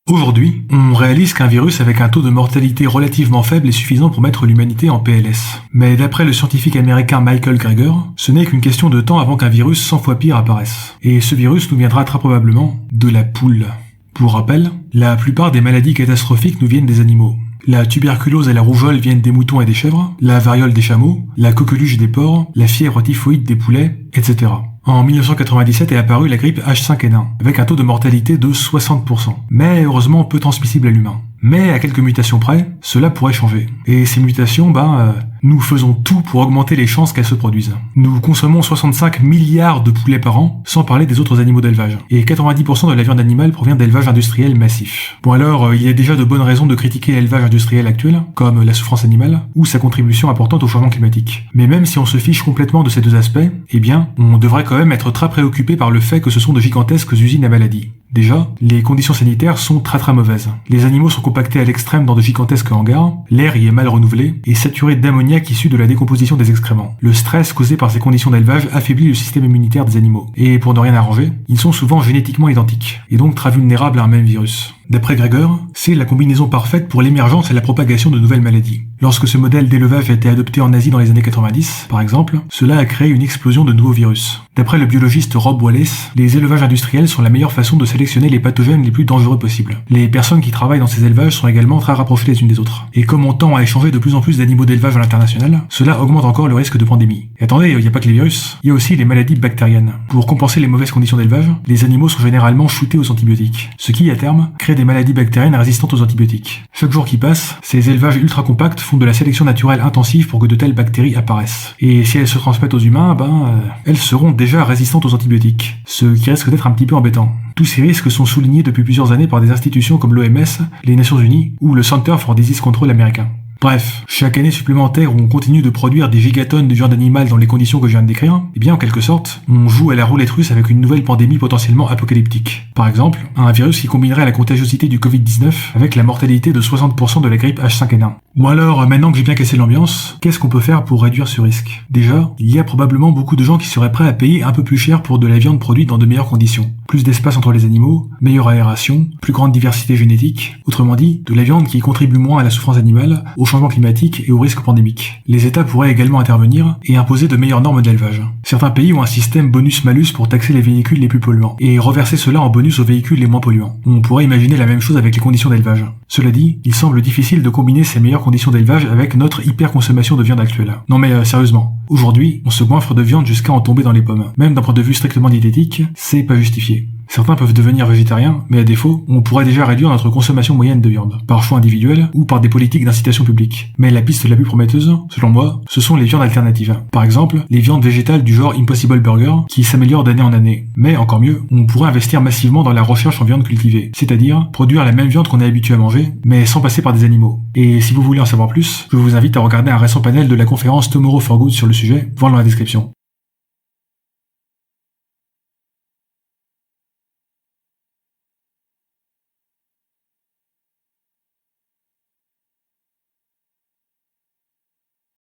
Aujourd'hui, on réalise qu'un virus avec un taux de mortalité relativement faible est suffisant pour mettre l'humanité en PLS. Mais d'après le scientifique américain Michael Greger, ce n'est qu'une question de temps avant qu'un virus 100 fois pire apparaisse. Et ce virus nous viendra très probablement de la poule. Pour rappel, la plupart des maladies catastrophiques nous viennent des animaux. La tuberculose et la rougeole viennent des moutons et des chèvres, la variole des chameaux, la coqueluche des porcs, la fièvre typhoïde des poulets, etc. En 1997 est apparue la grippe H5N1, avec un taux de mortalité de 60%, mais heureusement peu transmissible à l'humain. Mais à quelques mutations près, cela pourrait changer. Et ces mutations, nous faisons tout pour augmenter les chances qu'elles se produisent. Nous consommons 65 milliards de poulets par an, sans parler des autres animaux d'élevage. Et 90% de la viande animale provient d'élevage industriel massif. Bon alors, il y a déjà de bonnes raisons de critiquer l'élevage industriel actuel, comme la souffrance animale, ou sa contribution importante au changement climatique. Mais même si on se fiche complètement de ces deux aspects, on devrait quand même être très préoccupé par le fait que ce sont de gigantesques usines à maladies. Déjà, les conditions sanitaires sont très mauvaises. Les animaux sont compactés à l'extrême dans de gigantesques hangars, l'air y est mal renouvelé et saturé d'ammoniac issu de la décomposition des excréments. Le stress causé par ces conditions d'élevage affaiblit le système immunitaire des animaux. Et pour ne rien arranger, ils sont souvent génétiquement identiques, et donc très vulnérables à un même virus. D'après Greger, c'est la combinaison parfaite pour l'émergence et la propagation de nouvelles maladies. Lorsque ce modèle d'élevage a été adopté en Asie dans les années 90, par exemple, cela a créé une explosion de nouveaux virus. D'après le biologiste Rob Wallace, les élevages industriels sont la meilleure façon de sélectionner les pathogènes les plus dangereux possibles. Les personnes qui travaillent dans ces élevages sont également très rapprochées les unes des autres. Et comme on tend à échanger de plus en plus d'animaux d'élevage à l'international, cela augmente encore le risque de pandémie. Et attendez, il n'y a pas que les virus, il y a aussi les maladies bactériennes. Pour compenser les mauvaises conditions d'élevage, les animaux sont généralement shootés aux antibiotiques, ce qui, à terme, crée des maladies bactériennes résistantes aux antibiotiques. Chaque jour qui passe, ces élevages ultra compacts font de la sélection naturelle intensive pour que de telles bactéries apparaissent. Et si elles se transmettent aux humains, elles seront déjà résistantes aux antibiotiques, ce qui risque d'être un petit peu embêtant. Tous ces risques sont soulignés depuis plusieurs années par des institutions comme l'OMS, les Nations Unies ou le Center for Disease Control américain. Bref, chaque année supplémentaire où on continue de produire des gigatonnes de viande animale dans les conditions que je viens de décrire, en quelque sorte, on joue à la roulette russe avec une nouvelle pandémie potentiellement apocalyptique. Par exemple, un virus qui combinerait la contagiosité du Covid-19 avec la mortalité de 60% de la grippe H5N1. Bon alors, maintenant que j'ai bien cassé l'ambiance, qu'est-ce qu'on peut faire pour réduire ce risque? Déjà, il y a probablement beaucoup de gens qui seraient prêts à payer un peu plus cher pour de la viande produite dans de meilleures conditions. Plus d'espace entre les animaux, meilleure aération, plus grande diversité génétique, autrement dit, de la viande qui contribue moins à la souffrance animale, au changement climatique et aux risques pandémiques. Les États pourraient également intervenir et imposer de meilleures normes d'élevage. Certains pays ont un système bonus-malus pour taxer les véhicules les plus polluants, et reverser cela en bonus aux véhicules les moins polluants. On pourrait imaginer la même chose avec les conditions d'élevage. Cela dit, il semble difficile de combiner ces meilleures conditions d'élevage avec notre hyper-consommation de viande actuelle. Non mais sérieusement, aujourd'hui, on se goinfre de viande jusqu'à en tomber dans les pommes. Même d'un point de vue strictement diététique, c'est pas justifié. Certains peuvent devenir végétariens, mais à défaut, on pourrait déjà réduire notre consommation moyenne de viande, par choix individuel ou par des politiques d'incitation publique. Mais la piste la plus prometteuse, selon moi, ce sont les viandes alternatives. Par exemple, les viandes végétales du genre Impossible Burger, qui s'améliorent d'année en année. Mais encore mieux, on pourrait investir massivement dans la recherche en viande cultivée, c'est-à-dire produire la même viande qu'on est habitué à manger, mais sans passer par des animaux. Et si vous voulez en savoir plus, je vous invite à regarder un récent panel de la conférence Tomorrow for Good sur le sujet, voir dans la description.